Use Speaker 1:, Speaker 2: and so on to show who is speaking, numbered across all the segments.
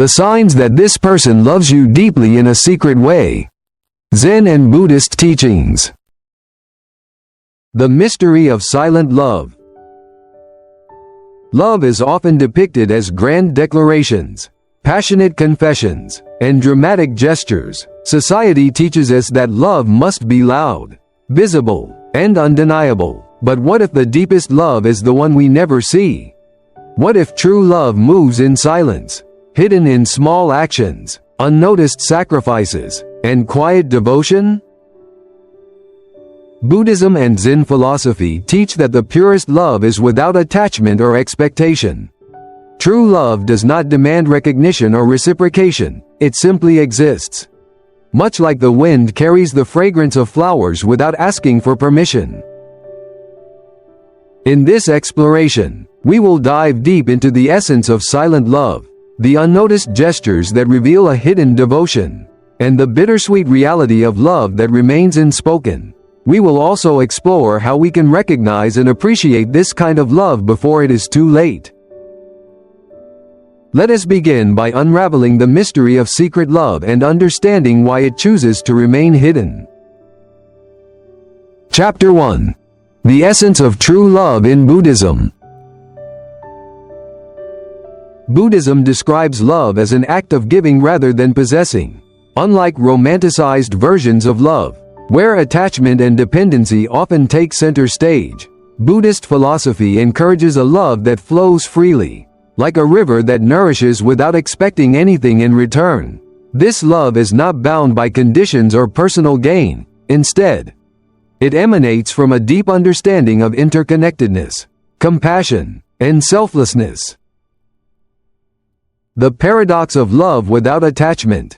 Speaker 1: The signs that this person loves you deeply in a secret way. Zen and Buddhist Teachings. The mystery of silent love. Love is often depicted as grand declarations, passionate confessions, and dramatic gestures. Society teaches us that love must be loud, visible, and undeniable. But what if the deepest love is the one we never see? What if true love moves in silence, hidden in small actions, unnoticed sacrifices, and quiet devotion? Buddhism and Zen philosophy teach that the purest love is without attachment or expectation. True love does not demand recognition or reciprocation, it simply exists. Much like the wind carries the fragrance of flowers without asking for permission. In this exploration, we will dive deep into the essence of silent love, the unnoticed gestures that reveal a hidden devotion, and the bittersweet reality of love that remains unspoken. We will also explore how we can recognize and appreciate this kind of love before it is too late. Let us begin by unraveling the mystery of secret love and understanding why it chooses to remain hidden. Chapter 1. The Essence of True Love in Buddhism. Buddhism describes love as an act of giving rather than possessing. Unlike romanticized versions of love, where attachment and dependency often take center stage, Buddhist philosophy encourages a love that flows freely, like a river that nourishes without expecting anything in return. This love is not bound by conditions or personal gain. Instead, it emanates from a deep understanding of interconnectedness, compassion, and selflessness. The paradox of love without attachment.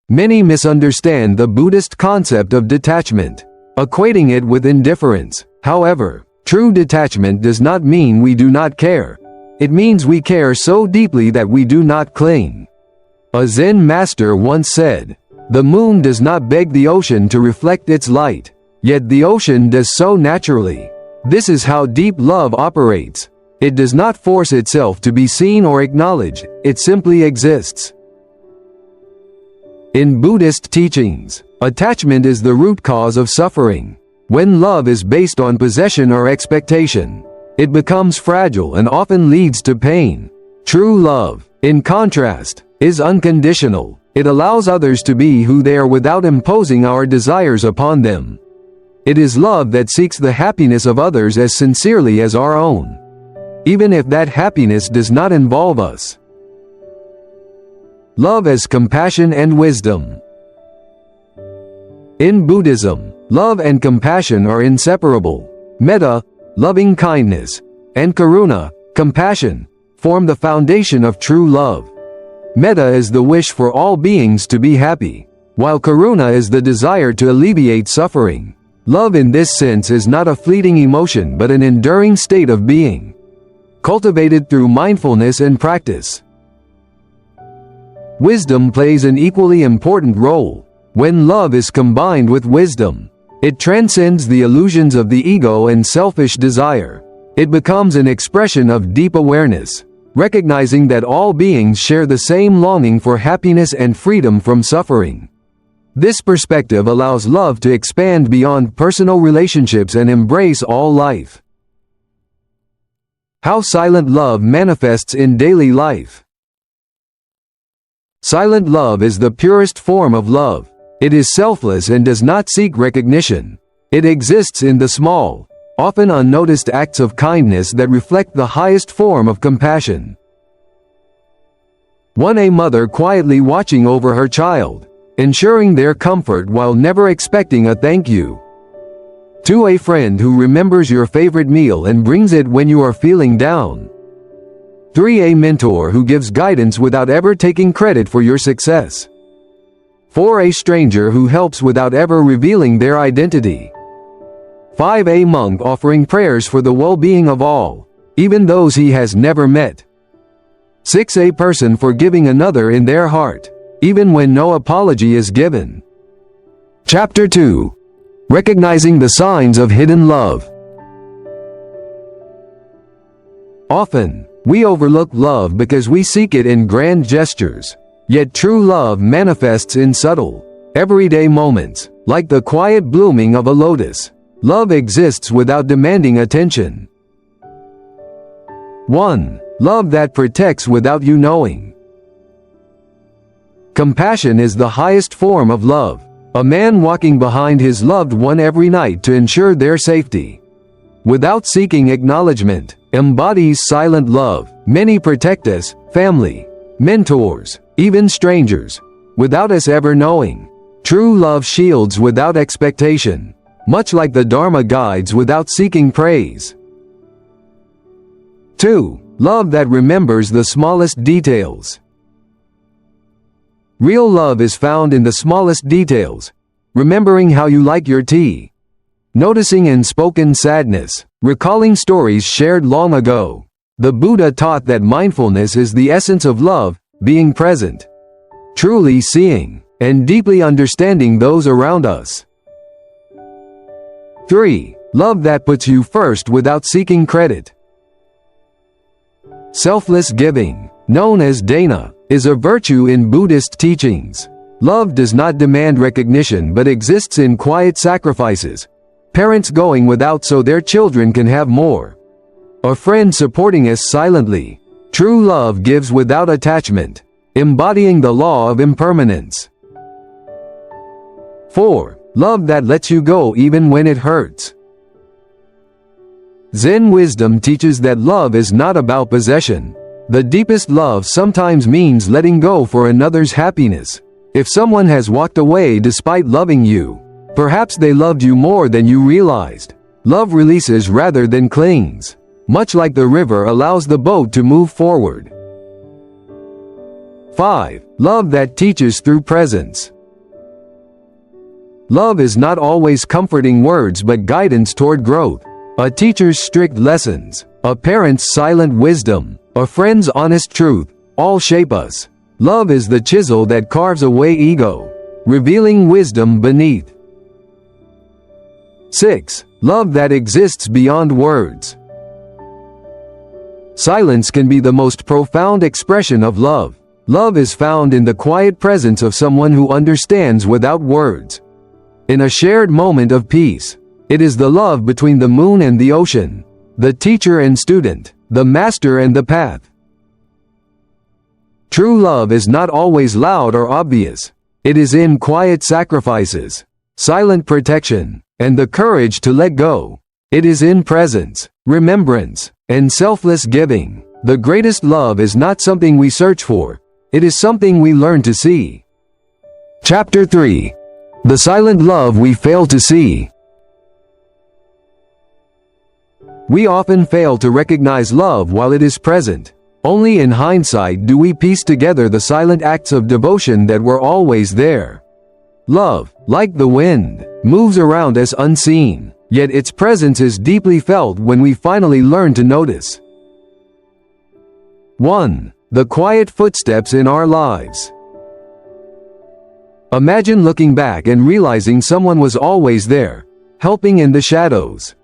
Speaker 1: Many misunderstand the Buddhist concept of detachment, equating it with indifference. However, true detachment does not mean we do not care. It means we care so deeply that we do not cling. A Zen master once said, "The moon does not beg the ocean to reflect its light, yet the ocean does so naturally." This is how deep love operates. It does not force itself to be seen or acknowledged, it simply exists. In Buddhist teachings, attachment is the root cause of suffering. When love is based on possession or expectation, it becomes fragile and often leads to pain. True love, in contrast, is unconditional. It allows others to be who they are without imposing our desires upon them. It is love that seeks the happiness of others as sincerely as our own, even if that happiness does not involve us. Love as compassion and wisdom. In Buddhism, love and compassion are inseparable. Metta, loving kindness, and karuna, compassion, form the foundation of true love. Metta is the wish for all beings to be happy, while karuna is the desire to alleviate suffering. Love in this sense is not a fleeting emotion but an enduring state of being, cultivated through mindfulness and practice. Wisdom plays an equally important role. When love is combined with wisdom, it transcends the illusions of the ego and selfish desire. It becomes an expression of deep awareness, recognizing that all beings share the same longing for happiness and freedom from suffering. This perspective allows love to expand beyond personal relationships and embrace all life. How silent love manifests in daily life. Silent love is the purest form of love. It is selfless and does not seek recognition. It exists in the small, often unnoticed acts of kindness that reflect the highest form of compassion. 1. A mother quietly watching over her child, ensuring their comfort while never expecting a thank you. 2. A friend who remembers your favorite meal and brings it when you are feeling down. 3. A mentor who gives guidance without ever taking credit for your success. 4. A stranger who helps without ever revealing their identity. 5. A monk offering prayers for the well-being of all, even those he has never met. 6. A person forgiving another in their heart, even when no apology is given. Chapter 2. Recognizing the signs of hidden love. Often, We overlook love because we seek it in grand gestures. Yet true love manifests in subtle, everyday moments, like the quiet blooming of a lotus. Love exists without demanding attention. 1. Love that protects without you knowing. Compassion is the highest form of love. A man walking behind his loved one every night to ensure their safety, without seeking acknowledgement, embodies silent love. Many protect us, family, mentors, even strangers, without us ever knowing. True love shields without expectation, much like the Dharma guides without seeking praise. 2. Love that remembers the smallest details. Real love is found in the smallest details, remembering how you like your tea, noticing unspoken sadness, recalling stories shared long ago. The Buddha taught that mindfulness is the essence of love, being present, truly seeing, and deeply understanding those around us. 3. Love that puts you first without seeking credit. Selfless giving, known as dana, is a virtue in Buddhist teachings. Love does not demand recognition but exists in quiet sacrifices. Parents going without so their children can have more. A friend supporting us silently. True love gives without attachment, embodying the law of impermanence. 4. Love that lets you go even when it hurts. Zen wisdom teaches that love is not about possession. The deepest love sometimes means letting go for another's happiness. If someone has walked away despite loving you, perhaps they loved you more than you realized. Love releases rather than clings, much like the river allows the boat to move forward. 5. Love that teaches through presence. Love is not always comforting words but guidance toward growth. A teacher's strict lessons, a parent's silent wisdom, a friend's honest truth, all shape us. Love is the chisel that carves away ego, revealing wisdom beneath. 6. Love that exists beyond words. Silence can be the most profound expression of love. Love is found in the quiet presence of someone who understands without words. In a shared moment of peace, it is the love between the moon and the ocean, the teacher and student, the master and the path. True love is not always loud or obvious. It is in quiet sacrifices, silent protection, and the courage to let go. It is in presence, remembrance, and selfless giving. The greatest love is not something we search for. It is something we learn to see. Chapter 3. The silent love we fail to see. We often fail to recognize love while it is present. Only in hindsight do we piece together the silent acts of devotion that were always there. Love, like the wind, moves around us unseen, yet its presence is deeply felt when we finally learn to notice. 1. The quiet footsteps in our lives. Imagine looking back and realizing someone was always there, helping in the shadows,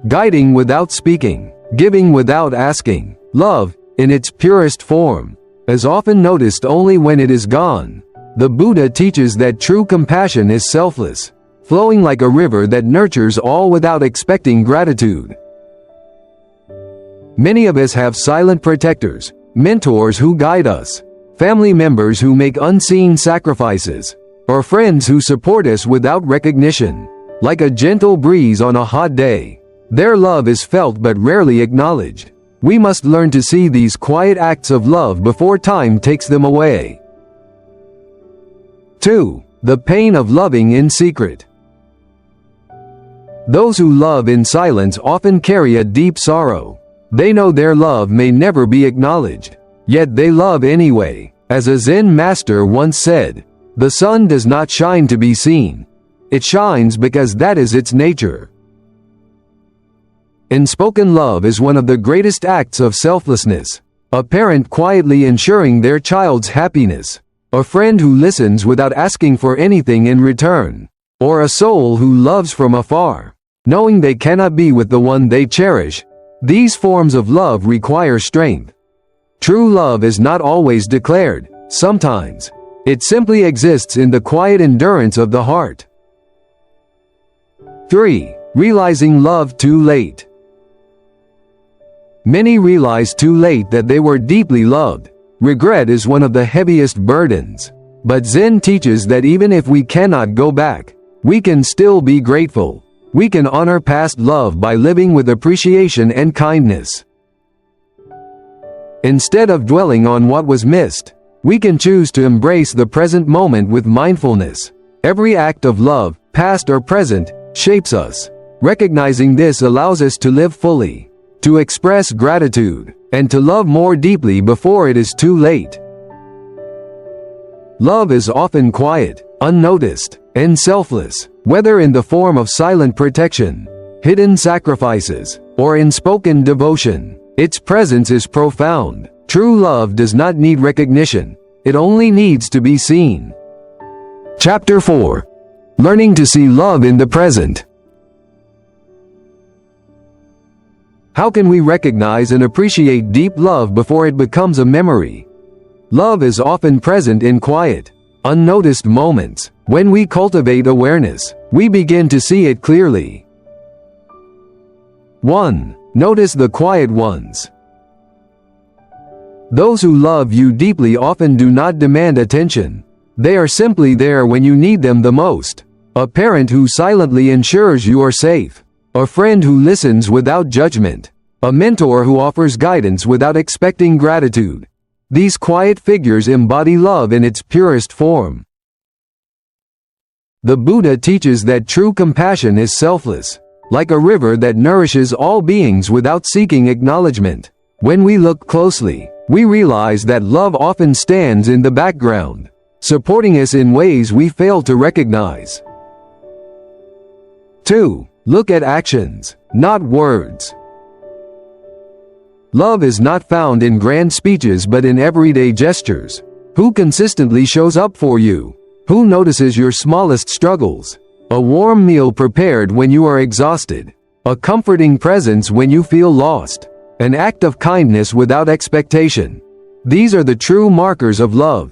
Speaker 1: guiding without speaking, giving without asking. Love, in its purest form, is often noticed only when it is gone. The Buddha teaches that true compassion is selfless, flowing like a river that nurtures all without expecting gratitude. Many of us have silent protectors, mentors who guide us, family members who make unseen sacrifices, or friends who support us without recognition. Like a gentle breeze on a hot day, their love is felt but rarely acknowledged. We must learn to see these quiet acts of love before time takes them away. 2. The pain of loving in secret. Those who love in silence often carry a deep sorrow. They know their love may never be acknowledged, yet they love anyway. As a Zen master once said, "The sun does not shine to be seen. It shines because that is its nature." Unspoken love is one of the greatest acts of selflessness. A parent quietly ensuring their child's happiness, a friend who listens without asking for anything in return, or a soul who loves from afar, knowing they cannot be with the one they cherish. These forms of love require strength, True love is not always declared. Sometimes, it simply exists in the quiet endurance of the heart. 3. Realizing love too late. Many realize too late that they were deeply loved. Regret is one of the heaviest burdens. But Zen teaches that even if we cannot go back, we can still be grateful. We can honor past love by living with appreciation and kindness. Instead of dwelling on what was missed, we can choose to embrace the present moment with mindfulness. Every act of love, past or present, shapes us. Recognizing this allows us to live fully, to express gratitude, and to love more deeply before it is too late. Love is often quiet, unnoticed, and selfless, whether in the form of silent protection, hidden sacrifices, or unspoken devotion. Its presence is profound. True love does not need recognition. It only needs to be seen. Chapter 4. Learning to see love in the present. How can we recognize and appreciate deep love before it becomes a memory? Love is often present in quiet, unnoticed moments. When we cultivate awareness, we begin to see it clearly. 1. Notice the quiet ones. Those who love you deeply often do not demand attention. They are simply there when you need them the most. A parent who silently ensures you are safe. A friend who listens without judgment. A mentor who offers guidance without expecting gratitude. These quiet figures embody love in its purest form. The Buddha teaches that true compassion is selfless, like a river that nourishes all beings without seeking acknowledgement. When we look closely, we realize that love often stands in the background, supporting us in ways we fail to recognize. 2. Look at actions, not words. Love is not found in grand speeches but in everyday gestures. Who consistently shows up for you? Who notices your smallest struggles? A warm meal prepared when you are exhausted. A comforting presence when you feel lost. An act of kindness without expectation. These are the true markers of love.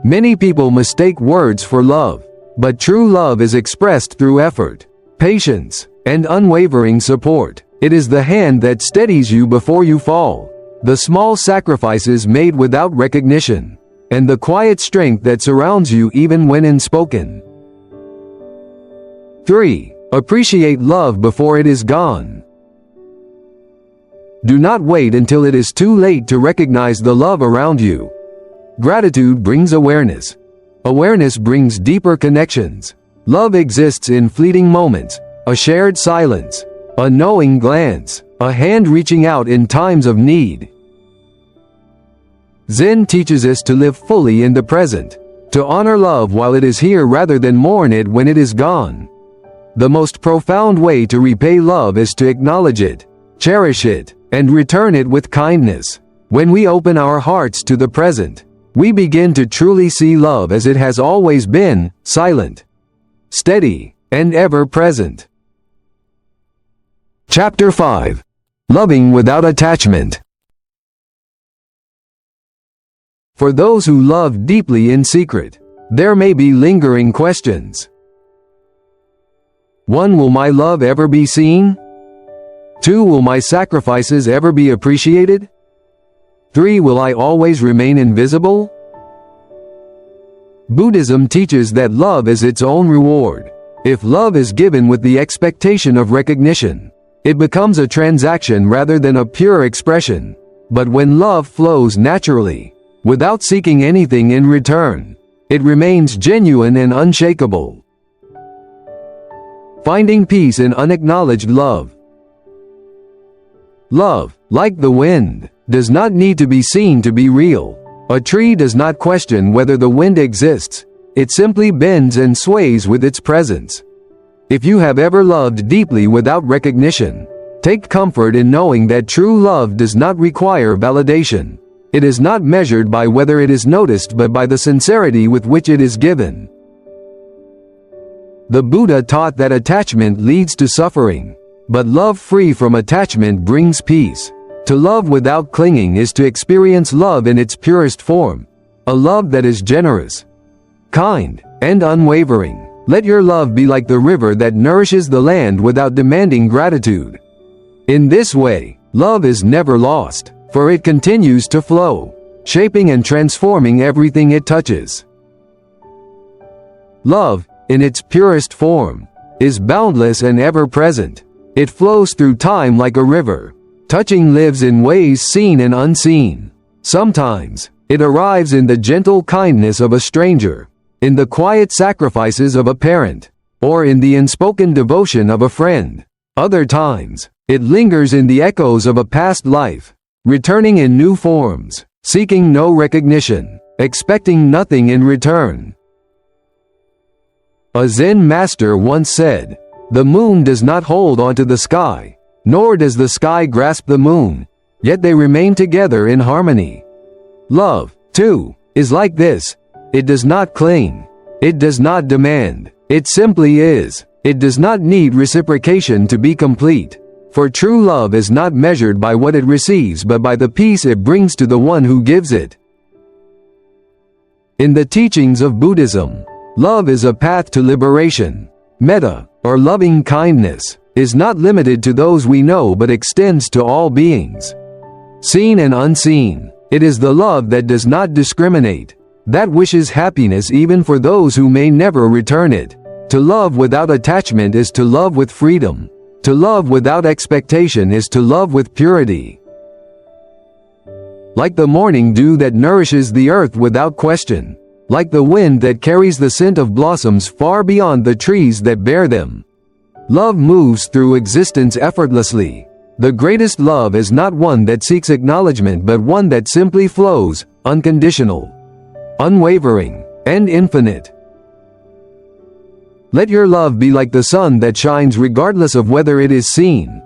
Speaker 1: Many people mistake words for love, but true love is expressed through effort, patience, and unwavering support. It is the hand that steadies you before you fall, the small sacrifices made without recognition, and the quiet strength that surrounds you even when unspoken. 3. Appreciate love before it is gone. Do not wait until it is too late to recognize the love around you. Gratitude brings awareness. Awareness brings deeper connections. Love exists in fleeting moments, a shared silence, a knowing glance, a hand reaching out in times of need. Zen teaches us to live fully in the present, to honor love while it is here rather than mourn it when it is gone. The most profound way to repay love is to acknowledge it, cherish it, and return it with kindness. When we open our hearts to the present, we begin to truly see love as it has always been, silent, steady, and ever present. Chapter 5. Loving without attachment. For those who love deeply in secret, there may be lingering questions. 1. Will my love ever be seen? 2. Will my sacrifices ever be appreciated? 3. Will I always remain invisible? Buddhism teaches that love is its own reward. If love is given with the expectation of recognition, it becomes a transaction rather than a pure expression. But when love flows naturally, without seeking anything in return, it remains genuine and unshakable. Finding peace in unacknowledged love. Love, like the wind, does not need to be seen to be real. A tree does not question whether the wind exists. It simply bends and sways with its presence. If you have ever loved deeply without recognition, take comfort in knowing that true love does not require validation. It is not measured by whether it is noticed but by the sincerity with which it is given. The Buddha taught that attachment leads to suffering, but love free from attachment brings peace. To love without clinging is to experience love in its purest form, a love that is generous, kind, and unwavering. Let your love be like the river that nourishes the land without demanding gratitude. In this way, love is never lost, for it continues to flow, shaping and transforming everything it touches. Love, in its purest form, is boundless and ever-present. It flows through time like a river, touching lives in ways seen and unseen. Sometimes, it arrives in the gentle kindness of a stranger, in the quiet sacrifices of a parent, or in the unspoken devotion of a friend. Other times, it lingers in the echoes of a past life, returning in new forms, seeking no recognition, expecting nothing in return. A Zen master once said, "The moon does not hold onto the sky, nor does the sky grasp the moon, yet they remain together in harmony." Love, too, is like this. It does not cling. It does not demand. It simply is. It does not need reciprocation to be complete. For true love is not measured by what it receives but by the peace it brings to the one who gives it. In the teachings of Buddhism, love is a path to liberation. Metta, or loving kindness, is not limited to those we know but extends to all beings, seen and unseen. It is the love that does not discriminate, that wishes happiness even for those who may never return it. To love without attachment is to love with freedom. To love without expectation is to love with purity. Like the morning dew that nourishes the earth without question, like the wind that carries the scent of blossoms far beyond the trees that bear them, love moves through existence effortlessly. The greatest love is not one that seeks acknowledgement but one that simply flows, unconditional, unwavering, and infinite. Let your love be like the sun that shines regardless of whether it is seen.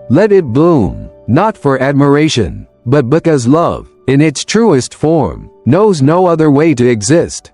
Speaker 1: Let it bloom, not for admiration, but because love, in its truest form, knows no other way to exist.